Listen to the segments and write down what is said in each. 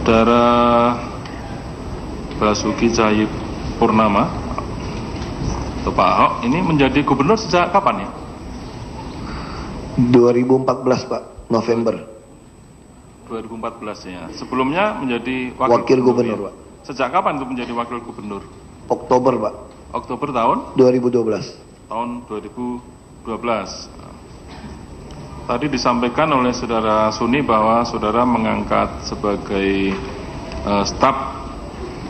Saudara Basuki Cahayapurnama atau Pak Ahok ini menjadi gubernur sejak kapan ya? 2014 Pak, November. 2014 ya. Sebelumnya menjadi wakil gubernur ya? Pak. Sejak kapan itu menjadi wakil gubernur? Oktober Pak. Oktober tahun? 2012. Tahun 2012. Tadi disampaikan oleh Saudara Suni bahwa Saudara mengangkat sebagai staf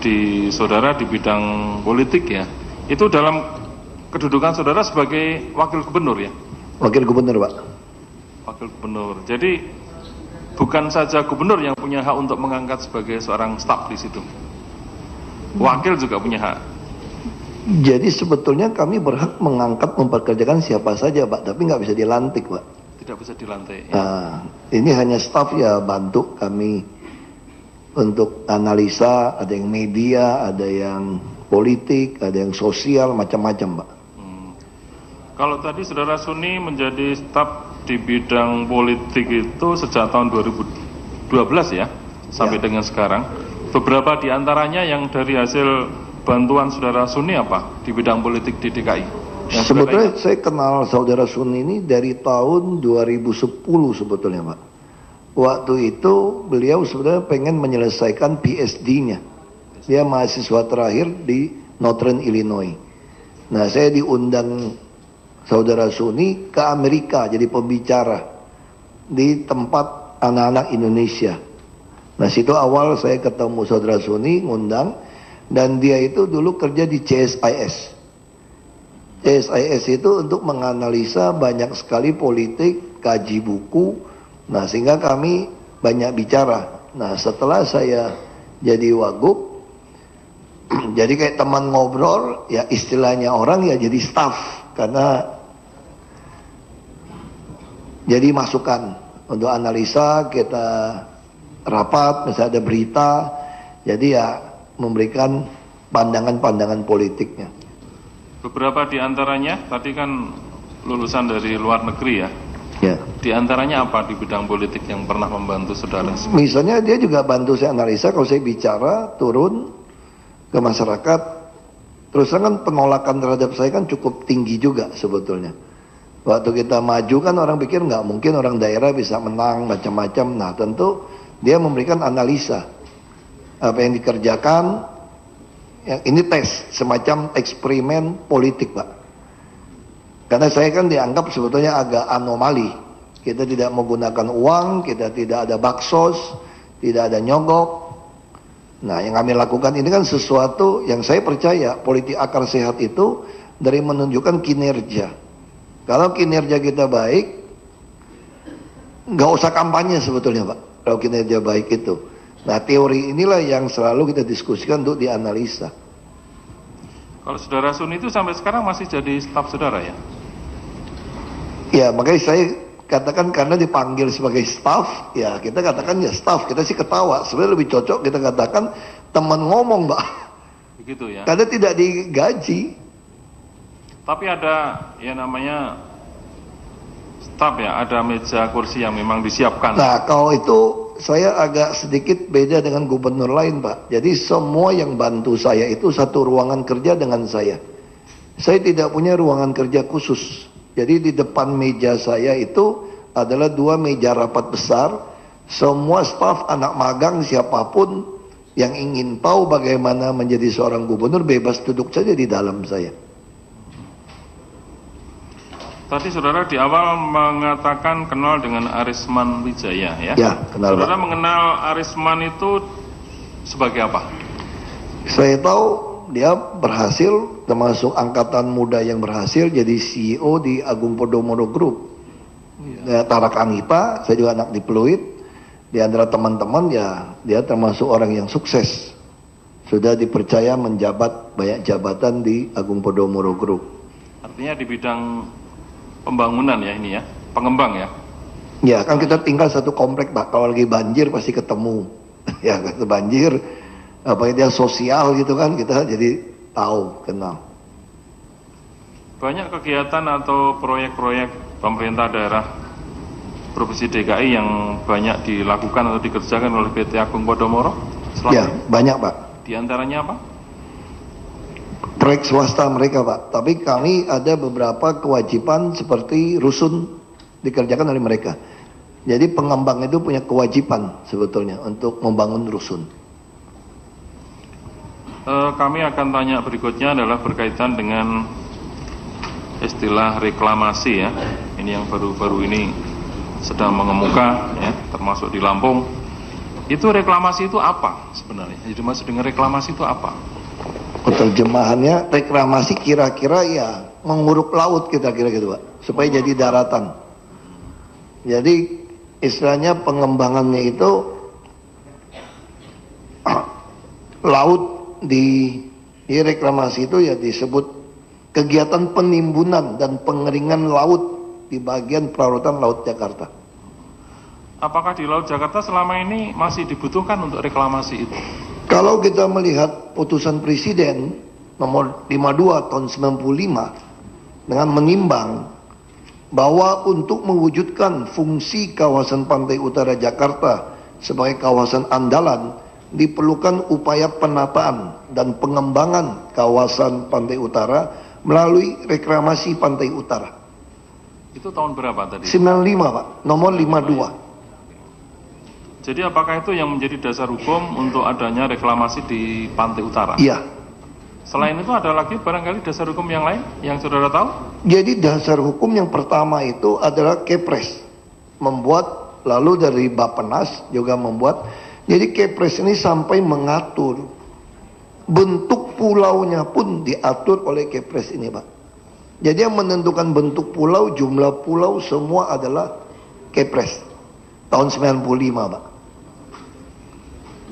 di Saudara di bidang politik ya. Itu dalam kedudukan Saudara sebagai wakil gubernur ya? Wakil gubernur Pak. Wakil gubernur. Jadi bukan saja gubernur yang punya hak untuk mengangkat sebagai seorang staf di situ. Wakil juga punya hak. Jadi sebetulnya kami berhak mengangkat memperkerjakan siapa saja Pak, tapi nggak bisa dilantik Pak. Tidak bisa dilantik. Ya. Nah, ini hanya staf ya, bantu kami untuk analisa, ada yang media, ada yang politik, ada yang sosial, macam-macam Pak. Kalau tadi Saudara Suni menjadi staf di bidang politik itu sejak tahun 2012 ya, sampai dengan sekarang. Beberapa di antaranya yang dari hasil bantuan Saudara Suni apa di bidang politik di DKI? Sebetulnya saya kenal Saudara Suni ini dari tahun 2010 sebetulnya Pak. Waktu itu beliau sebenarnya pengen menyelesaikan PhD-nya. Dia mahasiswa terakhir di Northern Illinois. Nah saya diundang Saudara Suni ke Amerika jadi pembicara di tempat anak-anak Indonesia. Nah situ awal saya ketemu Saudara Suni, ngundang, dan dia itu dulu kerja di CSIS. CSIS itu untuk menganalisa banyak sekali politik, kaji buku, nah sehingga kami banyak bicara. Nah setelah saya jadi wagub, jadi kayak teman ngobrol, ya istilahnya orang ya jadi staff, karena jadi masukan untuk analisa, kita rapat, misalnya ada berita, jadi ya memberikan pandangan-pandangan politiknya. Beberapa di antaranya tadi kan lulusan dari luar negeri ya. Ya. Di antaranya apa di bidang politik yang pernah membantu Saudara? Misalnya dia juga bantu saya analisa kalau saya bicara turun ke masyarakat. Terus kan penolakan terhadap saya kan cukup tinggi juga sebetulnya. Waktu kita maju kan orang pikir nggak mungkin orang daerah bisa menang macam-macam. Nah tentu dia memberikan analisa apa yang dikerjakan. Ini tes, semacam eksperimen politik Pak. Karena saya kan dianggap sebetulnya agak anomali. Kita tidak menggunakan uang, kita tidak ada baksos, tidak ada nyogok. Nah yang kami lakukan ini kan sesuatu yang saya percaya politik akar sehat itu dari menunjukkan kinerja. Kalau kinerja kita baik, nggak usah kampanye sebetulnya Pak. Kalau kinerja baik itu. Nah teori inilah yang selalu kita diskusikan untuk dianalisa. Kalau Saudara Suni itu sampai sekarang masih jadi staf Saudara ya? Ya makanya saya katakan karena dipanggil sebagai staf, ya kita katakan ya staf, kita sih ketawa. Sebenarnya lebih cocok kita katakan teman ngomong Pak. Begitu ya? Karena tidak digaji. Tapi ada ya namanya staf ya, ada meja kursi yang memang disiapkan. Nah kalau itu saya agak sedikit beda dengan gubernur lain Pak. Jadi semua yang bantu saya itu satu ruangan kerja dengan saya. Saya tidak punya ruangan kerja khusus. Jadi di depan meja saya itu adalah 2 meja rapat besar. Semua staf, anak magang, siapapun yang ingin tahu bagaimana menjadi seorang gubernur bebas duduk saja di dalam saya. Tadi Saudara di awal mengatakan kenal dengan Arisman Wijaya ya? Ya, kenal Saudara Pak. mengenal Arisman itu sebagai apa? Saya tahu dia berhasil, termasuk angkatan muda yang berhasil jadi CEO di Agung Podomoro Group. Ya, Tarak Anita, saya juga anak diploid. Di antara teman-teman ya dia termasuk orang yang sukses. Sudah dipercaya menjabat banyak jabatan di Agung Podomoro Group. Artinya di bidang pembangunan ya ini ya, pengembang ya? Ya kan kita tinggal satu komplek Pak, kalau lagi banjir pasti ketemu. Ya kalau banjir, apa dia sosial gitu kan, kita jadi tahu, kenal. Banyak kegiatan atau proyek-proyek pemerintah daerah Provinsi DKI yang banyak dilakukan atau dikerjakan oleh PT Agung Podomoro? Ya, banyak Pak. Di antaranya apa? Proyek swasta mereka Pak, tapi kami ada beberapa kewajiban seperti rusun dikerjakan oleh mereka. Jadi pengembang itu punya kewajiban sebetulnya untuk membangun rusun. Kami akan tanya berikutnya adalah berkaitan dengan istilah reklamasi ya. Ini yang baru-baru ini sedang mengemuka ya, termasuk di Lampung. Itu reklamasi itu apa sebenarnya? Jadi maksud dengan reklamasi itu apa? Terjemahannya reklamasi kira-kira ya menguruk laut kira-kira gitu Pak, supaya jadi daratan. Jadi istilahnya pengembangannya itu laut di reklamasi itu ya disebut kegiatan penimbunan dan pengeringan laut di bagian pelautan Laut Jakarta. Apakah di Laut Jakarta selama ini masih dibutuhkan untuk reklamasi itu? Kalau kita melihat putusan Presiden nomor 52 tahun 95 dengan menimbang bahwa untuk mewujudkan fungsi kawasan pantai utara Jakarta sebagai kawasan andalan diperlukan upaya penataan dan pengembangan kawasan pantai utara melalui reklamasi pantai utara. Itu tahun berapa tadi? 95 Pak, nomor 52. Jadi apakah itu yang menjadi dasar hukum untuk adanya reklamasi di pantai utara? Iya. Selain itu ada lagi barangkali dasar hukum yang lain yang saudara tahu? Jadi dasar hukum yang pertama itu adalah Kepres. Membuat, lalu dari Bappenas juga membuat. Jadi Kepres ini sampai mengatur bentuk pulaunya pun diatur oleh Kepres ini Pak. Jadi yang menentukan bentuk pulau, jumlah pulau semua adalah Kepres tahun 95 Pak.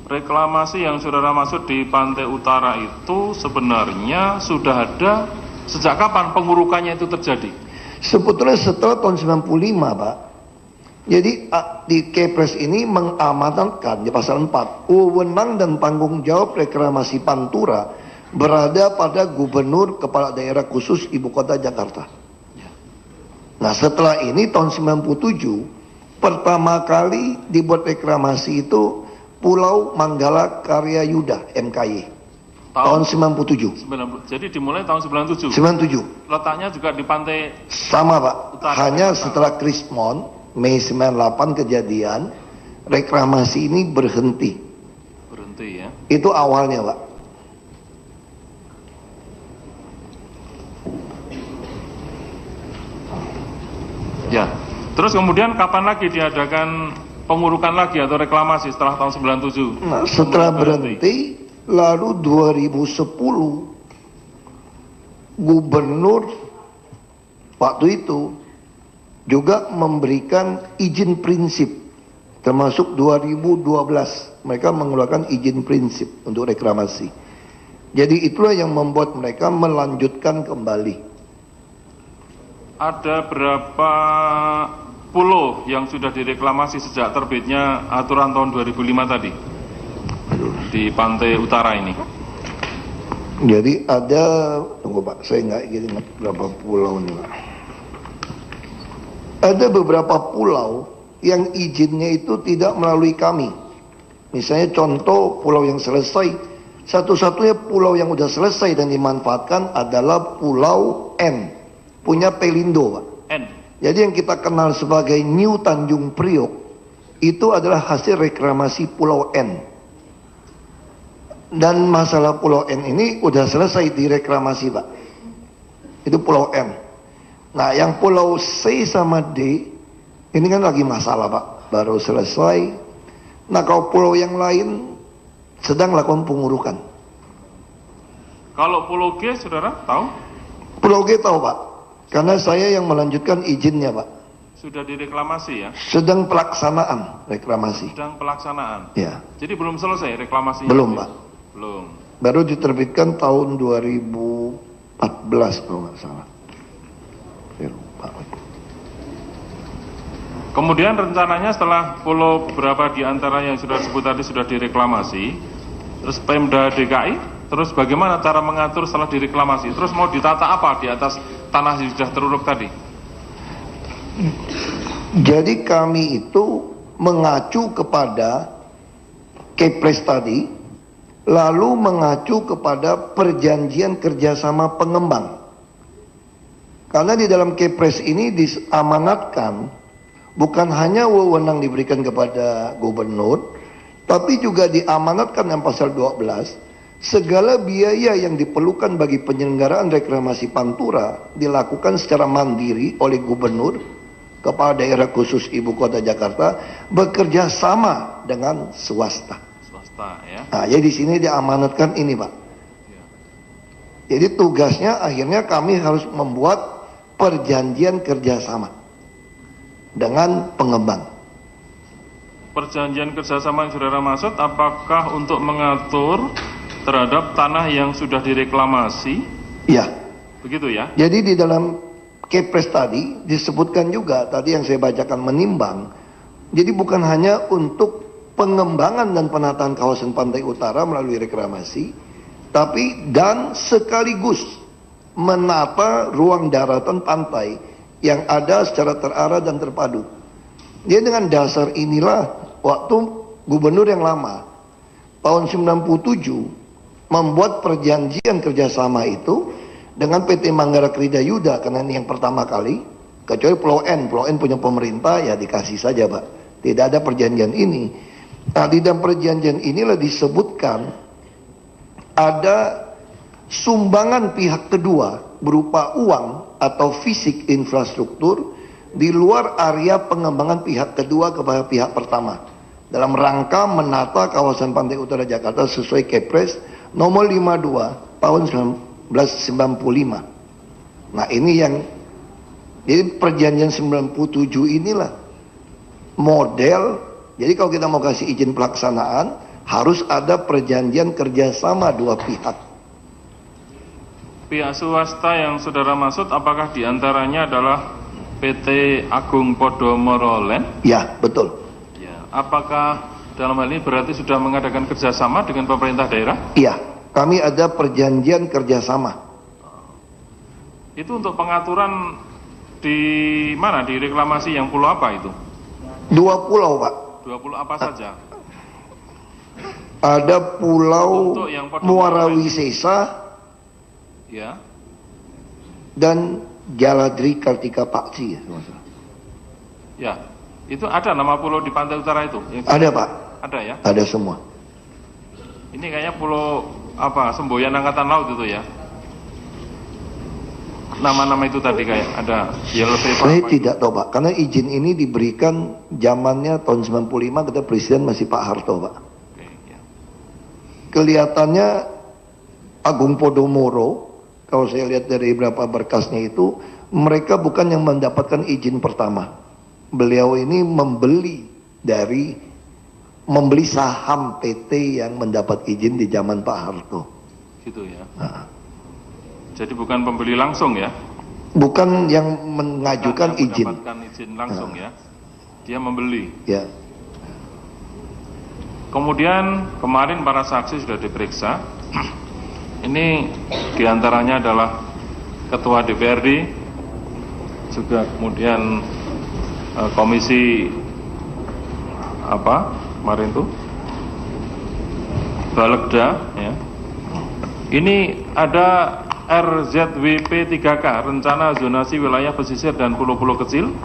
Reklamasi yang saudara maksud di pantai utara itu sebenarnya sudah ada sejak kapan pengurukannya itu terjadi? Sebetulnya setelah tahun 95 Pak. Jadi di Kepres ini mengamanatkan di pasal 4 wewenang dan tanggung jawab reklamasi Pantura berada pada Gubernur Kepala Daerah Khusus Ibu Kota Jakarta. Nah setelah ini tahun 97 pertama kali dibuat reklamasi itu Pulau Manggala Karya Yuda MKY tahun 97. Jadi dimulai tahun 97. 97. Letaknya juga di pantai sama Pak. Utara, hanya setelah Krismon Mei 98 kejadian reklamasi ini berhenti. Berhenti ya. Itu awalnya Pak. Ya. Terus kemudian kapan lagi diadakan pengurukan lagi atau reklamasi setelah tahun 97? Nah, setelah berhenti, lalu 2010 gubernur waktu itu juga memberikan izin prinsip, termasuk 2012 mereka mengeluarkan izin prinsip untuk reklamasi. Jadi itulah yang membuat mereka melanjutkan kembali. Ada berapa pulau yang sudah direklamasi sejak terbitnya aturan tahun 2005 tadi di pantai utara ini? Jadi ada, tunggu Pak, saya nggak ingat berapa pulau ini Pak. Ada beberapa pulau yang izinnya itu tidak melalui kami. Misalnya contoh pulau yang selesai, satu-satunya pulau yang sudah selesai dan dimanfaatkan adalah Pulau N, punya Pelindo Pak. N. Jadi yang kita kenal sebagai New Tanjung Priok itu adalah hasil reklamasi Pulau N. Dan masalah Pulau N ini udah selesai direklamasi Pak. Itu Pulau N. Nah yang Pulau C sama D ini kan lagi masalah Pak, baru selesai. Nah kalau pulau yang lain sedang lakukan pengurukan. Kalau Pulau G saudara tahu? Pulau G tahu Pak, karena saya yang melanjutkan izinnya Pak. Sudah direklamasi ya? Sedang pelaksanaan reklamasi. Sedang pelaksanaan. Ya. Jadi belum selesai reklamasinya? Belum Pak. Belum. Baru diterbitkan tahun 2014 kalau nggak salah. Saya lupa. Kemudian rencananya setelah pulau berapa di antara yang sudah disebut tadi sudah direklamasi, terus Pemda DKI, terus bagaimana cara mengatur setelah direklamasi? Terus mau ditata apa di atas tanah yang sudah teruruk tadi? Jadi kami itu mengacu kepada Kepres tadi, lalu mengacu kepada perjanjian kerjasama pengembang. Karena di dalam Kepres ini diamanatkan bukan hanya wewenang diberikan kepada gubernur, tapi juga diamanatkan dalam pasal 12, segala biaya yang diperlukan bagi penyelenggaraan reklamasi Pantura dilakukan secara mandiri oleh gubernur kepala daerah khusus ibu kota Jakarta bekerja sama dengan swasta. Swasta ya. Nah, jadi di sini diamanatkan ini, Pak. Ya. Jadi tugasnya akhirnya kami harus membuat perjanjian kerjasama dengan pengembang. Perjanjian kerjasama yang saudara maksud apakah untuk mengatur terhadap tanah yang sudah direklamasi? Ya. Begitu ya? Jadi di dalam Kepres tadi disebutkan juga tadi yang saya bacakan menimbang. Jadi bukan hanya untuk pengembangan dan penataan kawasan pantai utara melalui reklamasi, tapi dan sekaligus menata ruang daratan pantai yang ada secara terarah dan terpadu. Dia dengan dasar inilah waktu gubernur yang lama tahun 97 membuat perjanjian kerjasama itu dengan PT Manggara Krida Yuda, karena ini yang pertama kali, kecuali Pulau N punya pemerintah ya dikasih saja, Pak. Tidak ada perjanjian ini. Nah, di dalam perjanjian inilah disebutkan ada sumbangan pihak kedua berupa uang atau fisik infrastruktur di luar area pengembangan pihak kedua kepada pihak pertama dalam rangka menata kawasan pantai utara Jakarta sesuai Kepres nomor 52 tahun 1995. Nah, ini yang jadi perjanjian 97 inilah model. Jadi kalau kita mau kasih izin pelaksanaan harus ada perjanjian kerjasama dua pihak. Pihak swasta yang saudara maksud apakah diantaranya adalah PT Agung Podomoro Land? Ya, betul. Ya. Apakah dalam hal ini berarti sudah mengadakan kerjasama dengan pemerintah daerah? Iya, kami ada perjanjian kerjasama. Itu untuk pengaturan di mana? Di reklamasi yang pulau apa itu? 2 pulau, Pak. 2 pulau apa saja? Ada Pulau Untuk yang Muara Wisesa Ya. dan Jaladri Kartika Paksi ya, Ya. Itu ada nama pulau di pantai utara itu? Ada, Pak. Ada ya? Ada semua. Ini kayaknya pulau apa? Semboyan Angkatan Laut itu ya? Nama-nama itu tadi kayak ada Yellow Paper. Saya tidak tahu, Pak, karena izin ini diberikan zamannya tahun 95 ketika presiden masih Pak Harto, Pak. Oke, ya. Kelihatannya Agung Podomoro, kalau saya lihat dari beberapa berkasnya itu, mereka bukan yang mendapatkan izin pertama. Beliau ini membeli saham PT yang mendapat izin di zaman Pak Harto. Gitu ya. Nah, Jadi bukan pembeli langsung ya? bukan yang mengajukan Yang izin. mendapatkan izin langsung ya? Dia membeli. Ya, Kemudian kemarin para saksi sudah diperiksa. Ini diantaranya adalah Ketua DPRD, juga kemudian Komisi apa kemarin tuh Balegda ya. Ini ada RZWP 3K, Rencana Zonasi Wilayah Pesisir dan Pulau-Pulau Kecil,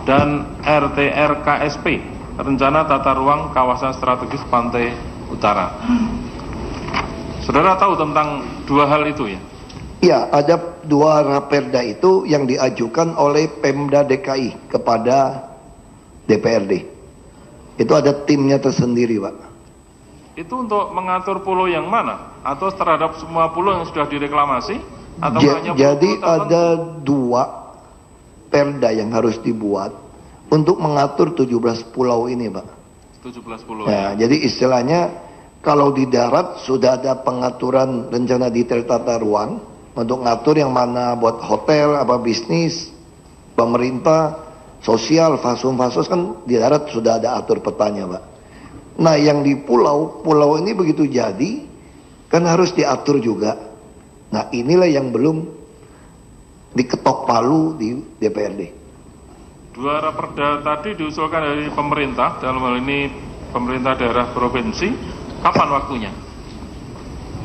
dan RTRKSP, Rencana Tata Ruang Kawasan Strategis Pantai Utara. Saudara tahu tentang dua hal itu ya? ya, ada 2 raperda itu yang diajukan oleh Pemda DKI kepada DPRD. Itu ada timnya tersendiri, Pak. Itu untuk mengatur pulau yang mana? Atau terhadap semua pulau yang sudah direklamasi? Atau hanya Jadi pulau-pulau ada 2 perda yang harus dibuat untuk mengatur 17 pulau ini, Pak. 17 pulau Nah, ya? jadi istilahnya kalau di darat sudah ada pengaturan rencana detail tata ruang untuk ngatur yang mana buat hotel, apa bisnis, pemerintah, sosial, fasos kan di darat sudah ada atur petanya, Pak. Nah, yang di pulau ini begitu jadi kan harus diatur juga. Nah, inilah yang belum diketok palu di DPRD. Dua raperda tadi diusulkan dari pemerintah, dalam hal ini pemerintah daerah provinsi. Kapan waktunya?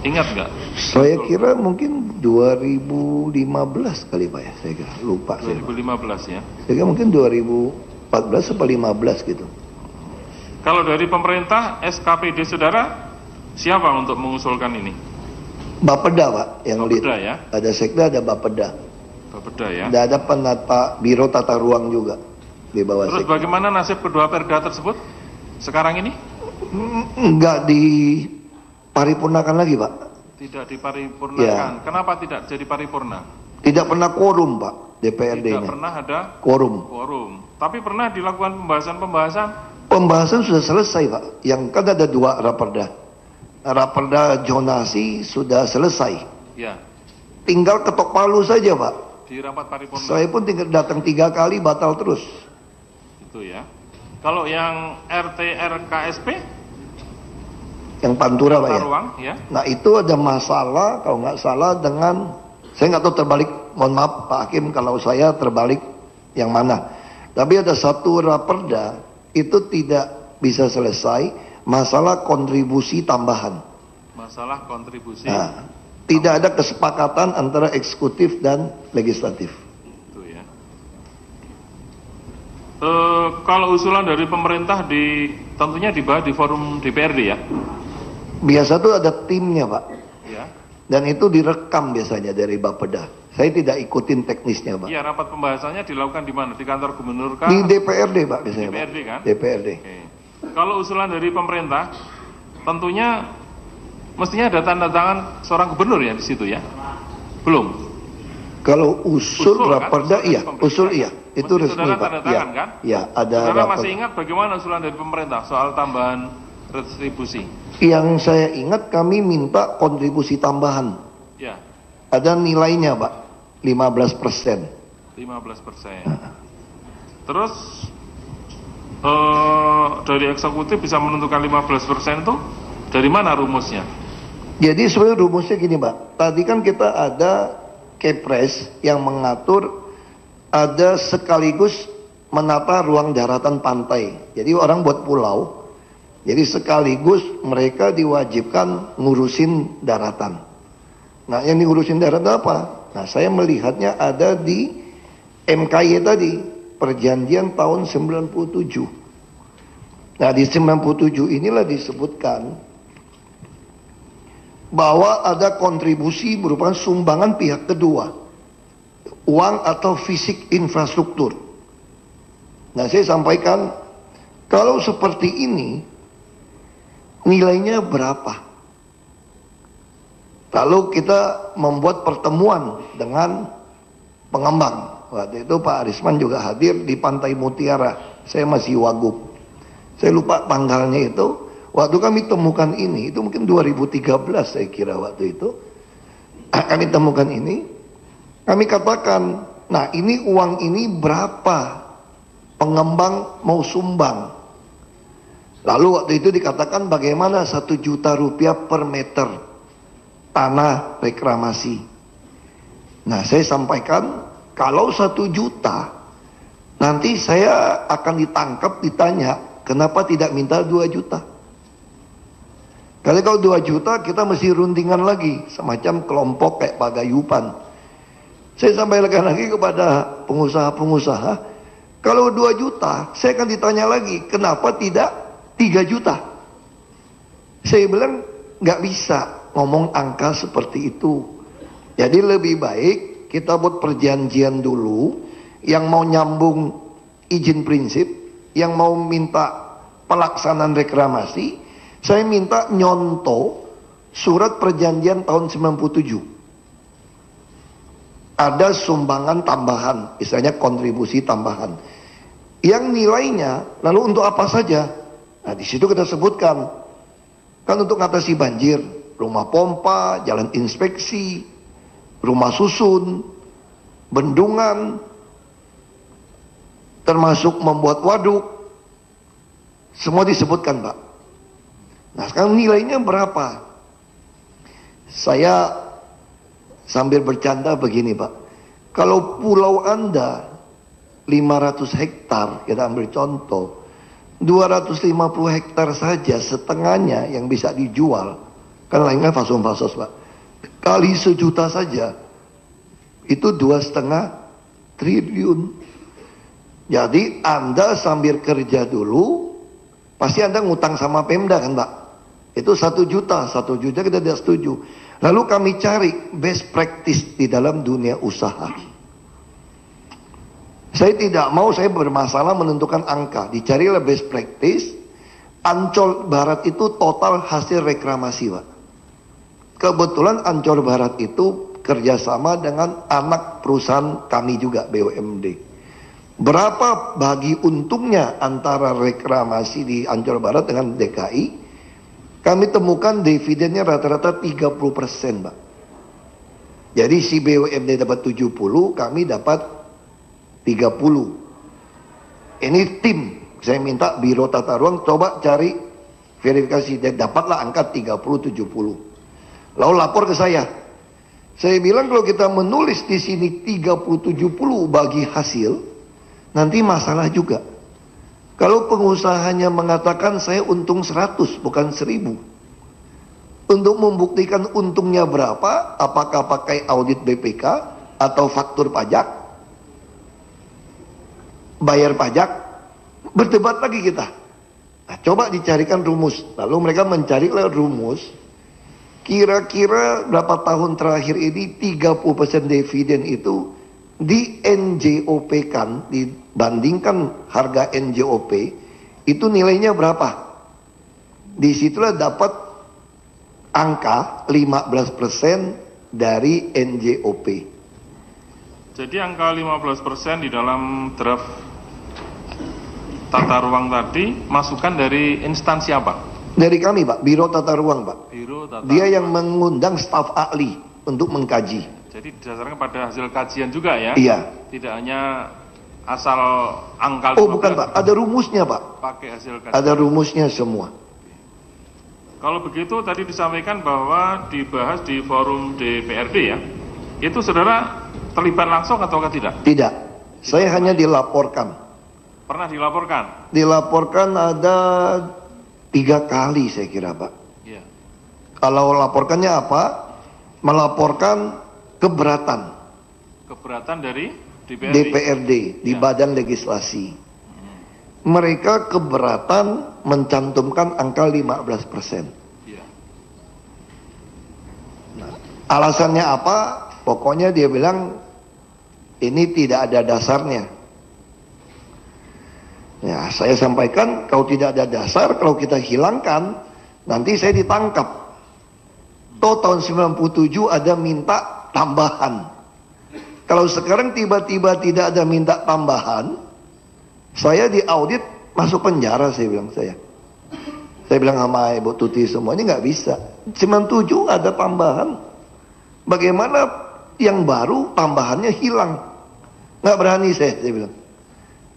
Ingat nggak? Saya kira mungkin 2015 kali Pak ya, saya kira. Lupa saya. 2015 ya. Saya kira mungkin 2014 atau 15 gitu. Kalau dari pemerintah, SKPD saudara siapa untuk mengusulkan ini? Bapeda Pak yang Bapeda lead. ya. Ada sekda, ada Bapeda. Bapeda ya. Dan ada penata biro tata ruang juga di bawah Terus sekda. bagaimana nasib kedua perda tersebut sekarang ini? Enggak diparipurnakan lagi Pak. Tidak diparipurnakan. Ya. Kenapa tidak jadi paripurna? Tidak pernah quorum Pak DPRD-nya. Tidak pernah ada Quorum. Tapi pernah dilakukan pembahasan-pembahasan. Pembahasan sudah selesai Pak. Yang kan ada dua raperda. Raperda zonasi sudah selesai. Ya. Tinggal ketok palu saja Pak. Di rapat paripurna. Saya pun tinggal datang 3 kali batal terus. Itu ya. Kalau yang RTRKSP, Yang Pantura Pak tata ya. ruang ya. Nah itu ada masalah kalau nggak salah dengan, saya nggak tahu terbalik, mohon maaf Pak Hakim kalau saya terbalik yang mana. Tapi ada satu raperda itu tidak bisa selesai, masalah kontribusi tambahan. Masalah kontribusi. Nah, tidak ada kesepakatan antara eksekutif dan legislatif. Itu ya. Kalau usulan dari pemerintah tentunya dibahas di forum DPRD ya. Biasa tuh ada timnya Pak. Ya. Dan itu direkam biasanya dari Bapeda. Saya tidak ikutin teknisnya Pak. Iya, rapat pembahasannya dilakukan di mana? Di kantor gubernur kah? Di DPRD Pak biasanya Pak. DPRD kan? DPRD. Oke. Kalau usulan dari pemerintah, tentunya mestinya ada tanda tangan seorang gubernur ya di situ ya? Belum? Kalau usul Usul, kan? raperda Usul iya, dari usul pemerintah. iya. Itu Mesti resmi saudara Pak. tanda Iya. tangan, kan? Iya, ada Saudara raperda. masih ingat bagaimana usulan dari pemerintah soal tambahan retribusi? Yang saya ingat kami minta kontribusi tambahan. Ya, Ada nilainya Pak, 15%. 15%. Terus dari eksekutif bisa menentukan 15% itu dari mana rumusnya? Jadi sebenarnya rumusnya gini Pak. Tadi kan kita ada Kepres yang mengatur ada sekaligus menata ruang daratan pantai. Jadi orang buat pulau. Jadi sekaligus mereka diwajibkan ngurusin daratan. Nah yang diurusin daratan apa? Nah saya melihatnya ada di MKY tadi. Perjanjian tahun 97. Nah di 97 inilah disebutkan bahwa ada kontribusi merupakan sumbangan pihak kedua. Uang atau fisik infrastruktur. Nah saya sampaikan kalau seperti ini nilainya berapa? Lalu kita membuat pertemuan dengan pengembang. Waktu itu Pak Arisman juga hadir di Pantai Mutiara. Saya masih wagub. Saya lupa tanggalnya itu. Waktu kami temukan ini, itu mungkin 2013 saya kira waktu itu. Kami temukan ini. Kami katakan, nah ini uang ini berapa pengembang mau sumbang? Lalu waktu itu dikatakan bagaimana 1 juta rupiah per meter tanah reklamasi. Nah saya sampaikan kalau 1 juta nanti saya akan ditangkap ditanya kenapa tidak minta 2 juta. Kalau 2 juta kita mesti rundingan lagi semacam kelompok kayak pagayupan. Saya sampaikan lagi kepada pengusaha-pengusaha kalau 2 juta saya akan ditanya lagi kenapa tidak 3 juta. Saya bilang nggak bisa ngomong angka seperti itu. Jadi lebih baik kita buat perjanjian dulu. Yang mau nyambung izin prinsip, yang mau minta pelaksanaan reklamasi, saya minta nyontoh surat perjanjian tahun 97. Ada sumbangan tambahan, misalnya kontribusi tambahan. Yang nilainya lalu untuk apa saja? Nah di situ kita sebutkan kan untuk mengatasi banjir, rumah pompa, jalan inspeksi, rumah susun, bendungan, termasuk membuat waduk, semua disebutkan Pak. Nah sekarang nilainya berapa? Saya sambil bercanda begini Pak, kalau pulau Anda 500 hektar, kita ambil contoh, 250 hektar saja setengahnya yang bisa dijual, kan lainnya fasos-fasos Pak, kali 1 juta saja, itu 2,5 triliun. Jadi Anda sambil kerja dulu, pasti Anda ngutang sama Pemda kan Pak, itu 1 juta kita tidak setuju. Lalu kami cari best practice di dalam dunia usaha. Saya tidak mau saya bermasalah menentukan angka. Dicarilah best practice. Ancol Barat itu total hasil reklamasi Pak. Kebetulan Ancol Barat itu kerjasama dengan anak perusahaan kami juga, BUMD. Berapa bagi untungnya antara reklamasi di Ancol Barat dengan DKI? Kami temukan dividennya rata-rata 30% Pak. Jadi si BUMD dapat 70, kami dapat 30. Ini tim, saya minta Biro Tata Ruang coba cari verifikasi, dan dapatlah angka 30-70. Lalu lapor ke saya. Saya bilang kalau kita menulis di sini 30-70 bagi hasil, nanti masalah juga. Kalau pengusahanya mengatakan saya untung 100 bukan 1000. Untuk membuktikan untungnya berapa, apakah pakai audit BPK atau faktur pajak, bayar pajak, berdebat lagi kita. Nah, coba dicarikan rumus. Lalu mereka mencari rumus, kira-kira berapa tahun terakhir ini 30% dividen itu di NJOP kan, dibandingkan harga NJOP, itu nilainya berapa? Disitulah dapat angka 15% dari NJOP. Jadi angka 15% di dalam draft tata ruang tadi masukan dari instansi apa? Dari kami Pak, Biro Tata Ruang Pak. Biro Tata Dia Ruang. yang mengundang staf ahli untuk mengkaji. Jadi didasarkan pada hasil kajian juga ya? Iya. Tidak hanya asal angka 15. Oh bukan Pak, ada rumusnya Pak. Pakai hasil kajian. Ada rumusnya semua. Kalau begitu tadi disampaikan bahwa dibahas di forum DPRD ya? Itu saudara terlibat langsung atau tidak? Tidak, saya hanya dilaporkan. Pernah dilaporkan? Dilaporkan ada 3 kali saya kira Pak. Iya. Kalau laporkannya apa? Melaporkan keberatan Keberatan dari DPRD? DPRD di Ya. Badan Legislasi. Mereka keberatan mencantumkan angka 15%. Iya. Alasannya apa? Pokoknya dia bilang ini tidak ada dasarnya. Ya, saya sampaikan kalau tidak ada dasar, kalau kita hilangkan, nanti saya ditangkap. Toh tahun 97 ada minta tambahan. Kalau sekarang tiba-tiba tidak ada minta tambahan, saya diaudit masuk penjara, saya bilang saya. Saya bilang sama Ibu Tuti semua, ini nggak bisa. 97 ada tambahan. Bagaimana yang baru tambahannya hilang? Nggak berani saya bilang.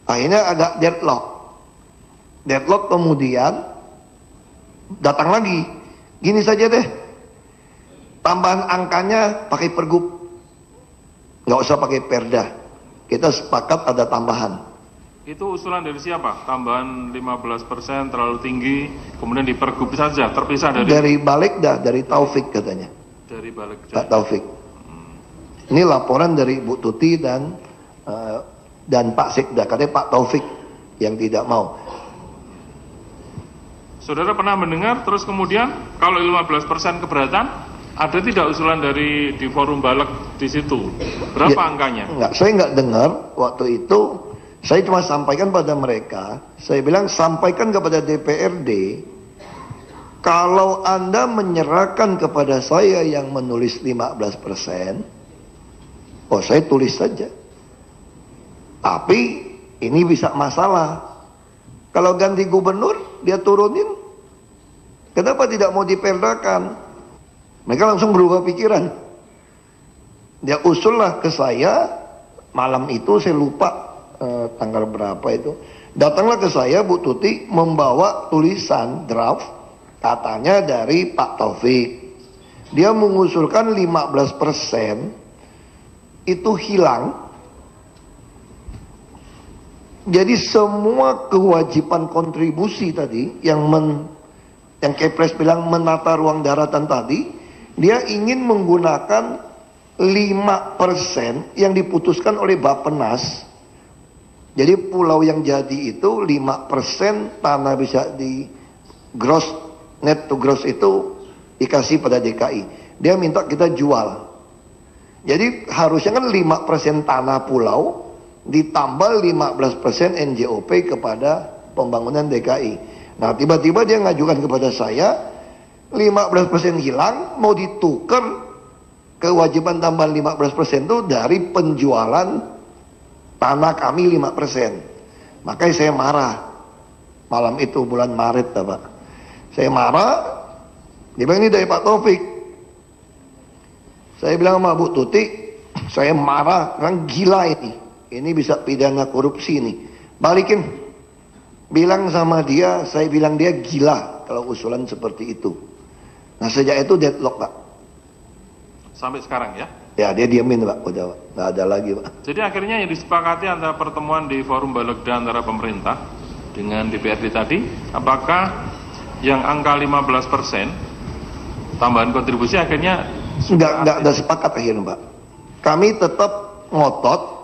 Akhirnya agak deadlock. Deadlock kemudian datang lagi. Gini saja deh. Tambahan angkanya pakai pergub. Nggak usah pakai perda. Kita sepakat ada tambahan. Itu usulan dari siapa? Tambahan 15% terlalu tinggi, kemudian dipergub saja, terpisah dari Balegda, dari Taufik katanya. Dari Balegda. Pak Taufik. Ini laporan dari Bu Tuti dan Pak Sekda, katanya Pak Taufik yang tidak mau. Saudara pernah mendengar terus kemudian kalau 15% keberatan, ada tidak usulan dari di forum Baleg di situ? Berapa Ya, angkanya? Enggak, saya nggak dengar waktu itu. Saya cuma sampaikan pada mereka. Saya bilang sampaikan kepada DPRD. Kalau Anda menyerahkan kepada saya yang menulis 15%, oh saya tulis saja. Tapi ini bisa masalah. Kalau ganti gubernur, dia turunin. Kenapa tidak mau diperdakan? Mereka langsung berubah pikiran. Dia usullah ke saya, malam itu saya lupa tanggal berapa itu. Datanglah ke saya Bu Tuti membawa tulisan draft, katanya dari Pak Taufik. Dia mengusulkan 15% itu hilang Jadi semua kewajiban kontribusi tadi yang Kepres bilang menata ruang daratan tadi, dia ingin menggunakan 5% yang diputuskan oleh Bappenas. Jadi pulau yang jadi itu 5% tanah bisa di gross, net to gross itu dikasih pada DKI. Dia minta kita jual. Jadi harusnya kan 5% tanah pulau ditambah 15% NJOP kepada pembangunan DKI. Nah tiba-tiba dia ngajukan kepada saya 15% hilang, mau ditukar kewajiban tambahan 15% itu dari penjualan tanah kami 5%. Makanya saya marah malam itu bulan Maret Pak. Saya marah, dia bilang ini dari Pak Taufik. Saya bilang sama Bu Tuti, saya marah, orang gila ini. Ini bisa pidana korupsi nih. Balikin. Bilang sama dia, saya bilang dia gila kalau usulan seperti itu. Nah sejak itu deadlock Pak. Sampai sekarang ya? Ya dia diamin Pak, udah nggak ada lagi Pak. Jadi akhirnya yang disepakati antara pertemuan di forum Balegda antara pemerintah dengan DPRD tadi, apakah yang angka 15% tambahan kontribusi akhirnya nggak ada sepakat akhirnya Pak. Kami tetap ngotot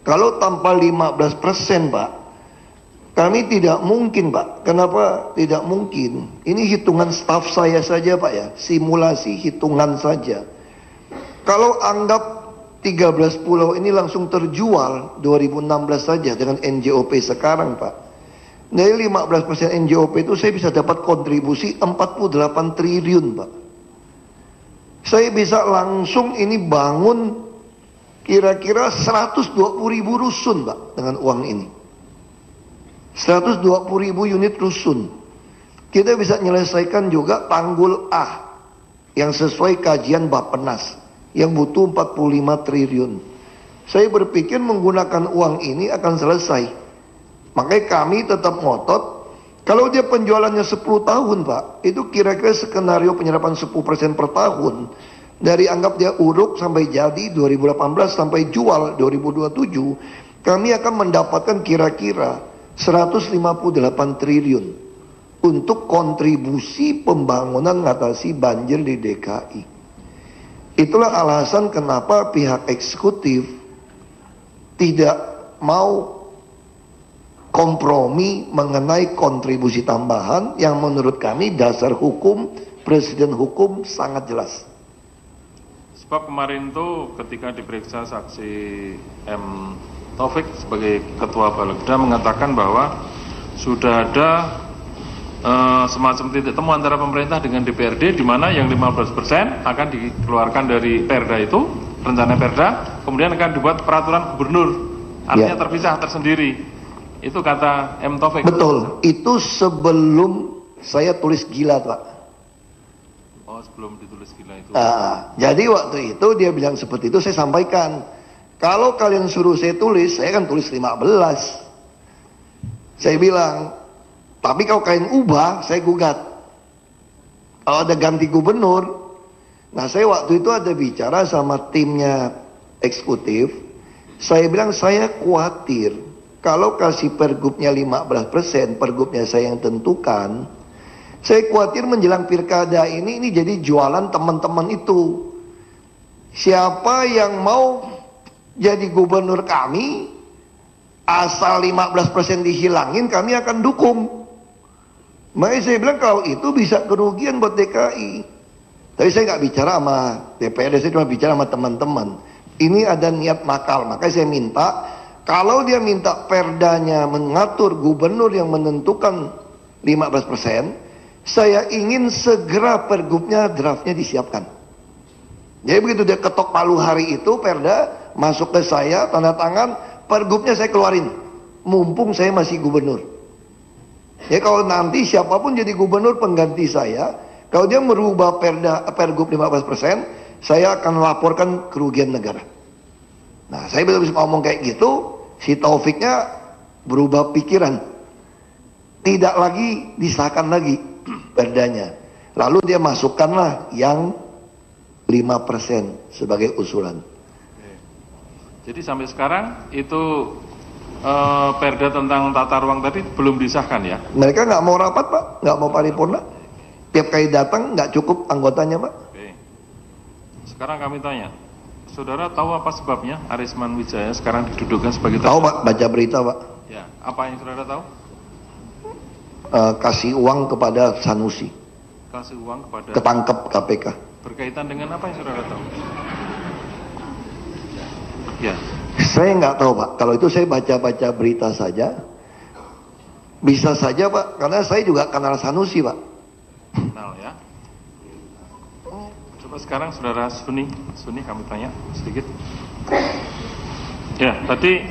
kalau tanpa 15% Pak, kami tidak mungkin Pak. Kenapa tidak mungkin? Ini hitungan staf saya saja Pak ya, simulasi hitungan saja. Kalau anggap 13 pulau ini langsung terjual 2016 saja dengan NJOP sekarang Pak. Dari 15% NJOP itu saya bisa dapat kontribusi 48 triliun Pak. Saya bisa langsung ini bangun kira-kira 120.000 rusun Pak dengan uang ini. 120.000 unit rusun. Kita bisa menyelesaikan juga Tanggul A yang sesuai kajian Bappenas yang butuh 45 triliun. Saya berpikir menggunakan uang ini akan selesai. Makanya kami tetap ngotot. Kalau dia penjualannya 10 tahun Pak, itu kira-kira skenario penyerapan 10% per tahun. Dari anggap dia uruk sampai jadi 2018 sampai jual 2027, kami akan mendapatkan kira-kira 158 triliun untuk kontribusi pembangunan mengatasi banjir di DKI. Itulah alasan kenapa pihak eksekutif tidak mau kompromi mengenai kontribusi tambahan yang menurut kami dasar hukum, presiden hukum sangat jelas. Sebab kemarin itu ketika diperiksa saksi M. Taufik sebagai ketua Balegda mengatakan bahwa sudah ada semacam titik temu antara pemerintah dengan DPRD di mana yang 15% akan dikeluarkan dari Perda itu, rencana Perda, kemudian akan dibuat peraturan gubernur, artinya terpisah tersendiri. Itu kata M. Taufik. Betul, itu sebelum saya tulis gila Pak. Oh, sebelum ditulis gila itu. Jadi waktu itu dia bilang seperti itu, saya sampaikan. Kalau kalian suruh saya tulis, saya kan tulis 15. Saya bilang, tapi kalau kalian ubah, saya gugat. Kalau ada ganti gubernur. Nah saya waktu itu ada bicara sama timnya eksekutif. Saya bilang saya khawatir kalau kasih pergubnya 15%, pergubnya saya yang tentukan. Saya khawatir menjelang pilkada ini jadi jualan teman-teman itu. Siapa yang mau jadi gubernur kami, asal 15% dihilangin, kami akan dukung. Makanya saya bilang kalau itu bisa kerugian buat DKI. Tapi saya nggak bicara sama DPRD, saya cuma bicara sama teman-teman. Ini ada niat nakal, makanya saya minta, kalau dia minta perdanya mengatur gubernur yang menentukan 15%, saya ingin segera pergubnya, draftnya disiapkan. Jadi begitu dia ketok palu hari itu, perda masuk ke saya, tanda tangan, pergubnya saya keluarin. Mumpung saya masih gubernur. Ya kalau nanti siapapun jadi gubernur pengganti saya, kalau dia merubah pergub 15%, saya akan laporkan kerugian negara. Nah saya bisa ngomong kayak gitu, si Taufiknya berubah pikiran. Tidak lagi disahkan lagi perdanya. Lalu dia masukkanlah yang 5% sebagai usulan. Jadi sampai sekarang itu Perda tentang tata ruang tadi belum disahkan ya? Mereka nggak mau rapat Pak, nggak mau paripurna. Tiap kali datang nggak cukup anggotanya Pak. Oke. Sekarang kami tanya, saudara tahu apa sebabnya Arisman Wijaya sekarang didudukan sebagai Tahu tersangka? Pak, baca berita Pak. Ya, apa yang saudara tahu? Kasih uang kepada Sanusi, Kasih uang kepada. ketangkep KPK. Berkaitan dengan apa yang saudara tahu? Ya. Saya nggak tahu Pak, kalau itu saya baca-baca berita saja. Bisa saja Pak, karena saya juga kenal Sanusi Pak. Kenal ya. Coba sekarang saudara Suni kami tanya sedikit. Ya, tadi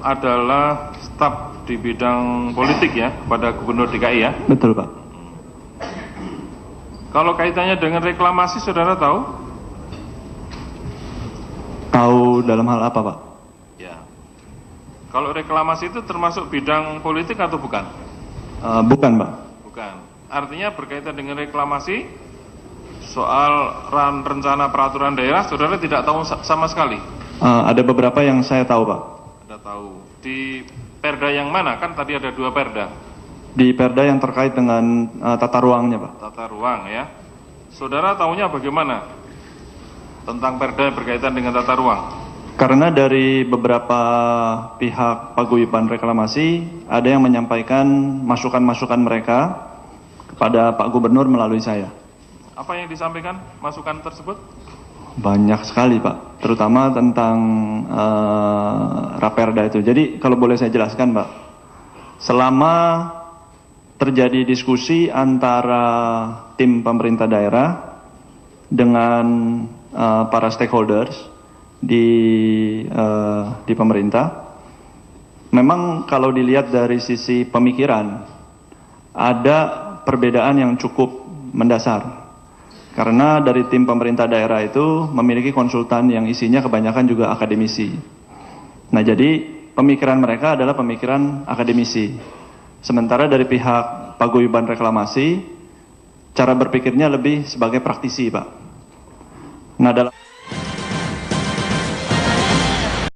adalah staf di bidang politik ya kepada Gubernur DKI ya. Betul Pak. Kalau kaitannya dengan reklamasi saudara tahu? Tahu dalam hal apa Pak? Ya. Kalau reklamasi itu termasuk bidang politik atau bukan? Bukan Pak. Bukan. Artinya berkaitan dengan reklamasi soal rencana peraturan daerah saudara tidak tahu sama sekali? Ada beberapa yang saya tahu Pak. Ada tahu. Di perda yang mana? Kan tadi ada 2 perda. Di perda yang terkait dengan tata ruangnya Pak. Tata ruang ya. Saudara tahunya bagaimana tentang perda yang berkaitan dengan tata ruang? Karena dari beberapa pihak paguyuban reklamasi ada yang menyampaikan masukan-masukan mereka kepada Pak Gubernur melalui saya. Apa yang disampaikan masukan tersebut? Banyak sekali Pak, terutama tentang Raperda itu. Jadi kalau boleh saya jelaskan Pak, selama terjadi diskusi antara tim pemerintah daerah dengan para stakeholders di pemerintah, memang kalau dilihat dari sisi pemikiran ada perbedaan yang cukup mendasar. Karena dari tim pemerintah daerah itu memiliki konsultan yang isinya kebanyakan juga akademisi. Nah jadi pemikiran mereka adalah pemikiran akademisi. Sementara dari pihak paguyuban reklamasi, cara berpikirnya lebih sebagai praktisi Pak. Nah dalam